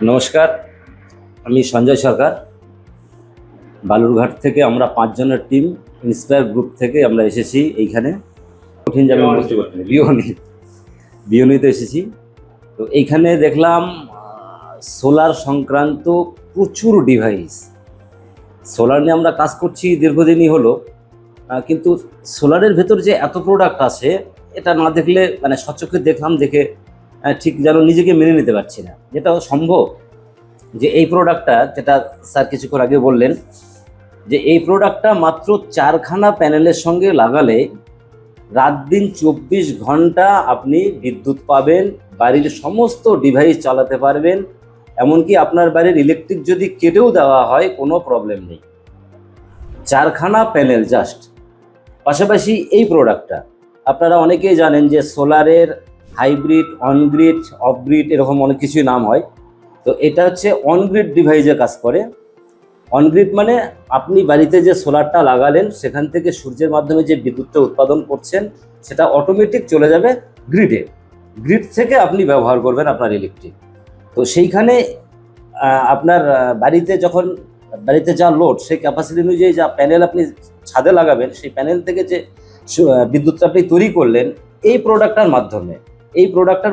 নমস্কার, আমি সঞ্জয় সরকার। বালুরঘাট থেকে আমরা 5 জনের টিম ইন্সপায়ার গ্রুপ থেকে আমরা এসেছি এইখানে কঠিন যাবে বুঝতে পারছি বিয়নিতে এসেছি। তো এইখানে দেখলাম সোলার সংক্রান্ত প্রচুর ডিভাইস। সোলার নিয়ে আমরা কাজ করছি দীর্ঘদিনই হলো, কিন্তু সোলারের ভেতর যে এত প্রোডাক্ট আছে এটা না দেখলে মানে সচক্ষে দেখলাম, দেখে ঠিক যেন নিজেকে মেনে নিতে পারছি না যেটা সম্ভব যে এই প্রোডাক্টটা, যেটা স্যার কিছুক্ষণ আগে বললেন, যে এই প্রোডাক্টটা মাত্র 4খানা প্যানেলের সঙ্গে লাগালে রাত দিন 24 ঘন্টা আপনি বিদ্যুৎ পাবেন, বাড়ির সমস্ত ডিভাইস চালাতে পারবেন, এমনকি আপনার বাড়ির ইলেকট্রিক যদি কেটেও দেওয়া হয় কোনো প্রবলেম নেই। 4খানা প্যানেল জাস্ট। পাশাপাশি এই প্রোডাক্টটা আপনারা অনেকেই জানেন যে সোলারের হাইব্রিড, অনগ্রিড, অফগ্রিড এরকম অনেক কিছুই নাম হয়। তো এটা হচ্ছে অনগ্রিড ডিভাইসে কাজ করে। অনগ্রিড মানে আপনি বাড়িতে যে সোলারটা লাগালেন সেখান থেকে সূর্যের মাধ্যমে যে বিদ্যুৎটা উৎপাদন করছেন সেটা অটোমেটিক চলে যাবে গ্রিডে। গ্রিড থেকে আপনি ব্যবহার করবেন আপনার ইলেকট্রিক। তো সেইখানে আপনার বাড়িতে যা লোড, সেই ক্যাপাসিটি অনুযায়ী যা প্যানেল আপনি ছাদে লাগাবেন, সেই প্যানেল থেকে যে বিদ্যুৎটা আপনি তৈরি করলেন এই প্রোডাক্টটার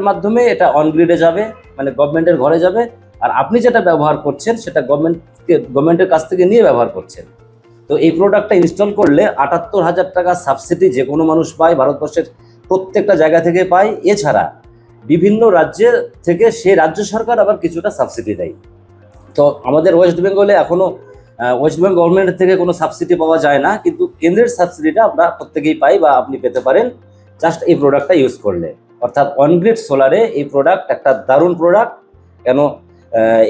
মাধ্যমে এটা অনগ্রিডে যাবে, মানে গভর্নমেন্টের ঘরে যাবে। আর আপনি যেটা ব্যবহার করছেন সেটা গভর্নমেন্টের কাছ থেকে নিয়ে ব্যবহার করছেন। তো এই প্রোডাক্টটা ইনস্টল করলে 78,000 টাকা সাবসিডি যে কোনো মানুষ পায়, ভারতবর্ষের প্রত্যেকটা জায়গা থেকে পায়। এছাড়া বিভিন্ন রাজ্যের থেকে সেই রাজ্য সরকার আবার কিছুটা সাবসিডি দেয়। তো আমাদের ওয়েস্ট বেঙ্গলে এখনও ওয়েস্ট বেঙ্গল গভর্নমেন্টের থেকে কোনো সাবসিডি পাওয়া যায় না, কিন্তু কেন্দ্রের সাবসিডিটা আমরা প্রত্যেকেই পাই বা আপনি পেতে পারেন জাস্ট এই প্রোডাক্টটা ইউজ করলে। অর্থাৎ অনগ্রিড সোলারে এই প্রোডাক্ট একটা দারুণ প্রোডাক্ট। কেন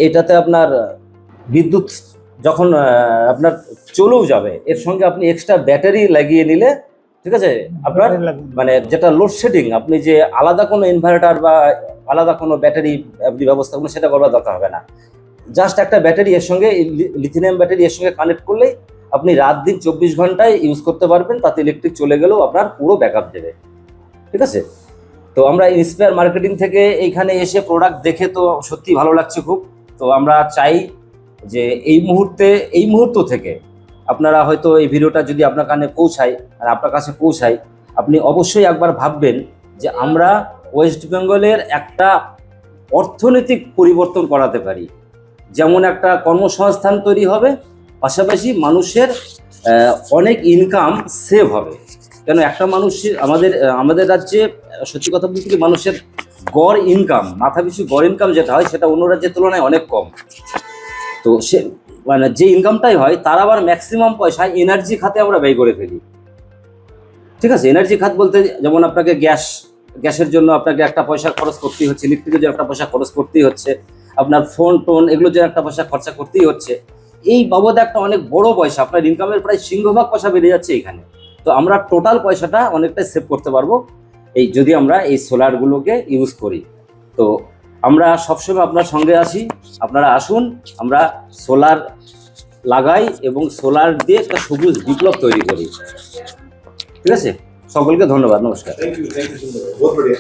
এটাতে আপনার বিদ্যুৎ যখন আপনার চলেও যাবে, এর সঙ্গে আপনি এক্সট্রা ব্যাটারি লাগিয়ে নিলে, ঠিক আছে, আপনার মানে যেটা লোডশেডিং, আপনি যে আলাদা কোনো ইনভার্টার বা আলাদা কোনো ব্যাটারি আপনি ব্যবস্থা করবেন সেটা করবার দরকার হবে না। জাস্ট একটা ব্যাটারি এর সঙ্গে, লিথিয়াম ব্যাটারি এর সঙ্গে কানেক্ট করলেই আপনি রাত দিন 24 ঘন্টায় ইউজ করতে পারবেন। তাতে ইলেকট্রিক চলে গেলেও আপনার পুরো ব্যাকআপ দেবে, ঠিক আছে। তো আমরা ইন্সপায়ার মার্কেটিং থেকে এইখানে এসে প্রোডাক্ট দেখে তো সত্যি ভালো লাগছে খুব। তো আমরা চাই যে এই মুহূর্ত থেকে আপনারা হয়তো এই ভিডিওটা যদি আপনার কানে পৌঁছায় আর আপনার কাছে পৌঁছায়, আপনি অবশ্যই একবার ভাববেন যে আমরা ওয়েস্ট বেঙ্গলের একটা অর্থনৈতিক পরিবর্তন করাতে পারি। যেমন একটা কর্মসংস্থান তৈরি হবে, পাশাপাশি মানুষের অনেক ইনকাম সেভ হবে। কেন একটা মানুষ আমাদের রাজ্যে সত্যি কথা বলতে কি, মানুষের গড় ইনকাম, মাথা পিছু গড় ইনকাম যেটা হয় সেটা অন্য রাজ্যের তুলনায় অনেক কম। তো সে মানে যে ইনকামটাই হয় তার আবার ম্যাক্সিমাম পয়সা এনার্জি খাতে আমরা ব্যয় করে ফেলি, ঠিক আছে। এনার্জি খাত বলতে যেমন আপনাকে গ্যাসের জন্য আপনাকে একটা পয়সা খরচ করতেই হচ্ছে, ইলেকট্রিকের জন্য একটা পয়সা খরচ করতেই হচ্ছে, আপনার ফোন টোন এগুলোর জন্য একটা পয়সা খরচা করতেই হচ্ছে। এই বাবদ একটা অনেক বড় পয়সা, আপনার ইনকামের প্রায় সিংহভাগ পয়সা বেড়ে যাচ্ছে এখানে। তো আমরা টোটাল পয়সাটা অনেকটাই সেভ করতে পারবো এই যদি আমরা এই সোলারগুলোকে ইউজ করি। তো আমরা সবসময় আপনার সঙ্গে আছি, আপনারা আসুন, আমরা সোলার লাগাই এবং সোলার দিয়ে একটা সবুজ বিপ্লব তৈরি করি, ঠিক আছে। সকলকে ধন্যবাদ, নমস্কার। Thank you, बहुत बढ़िया।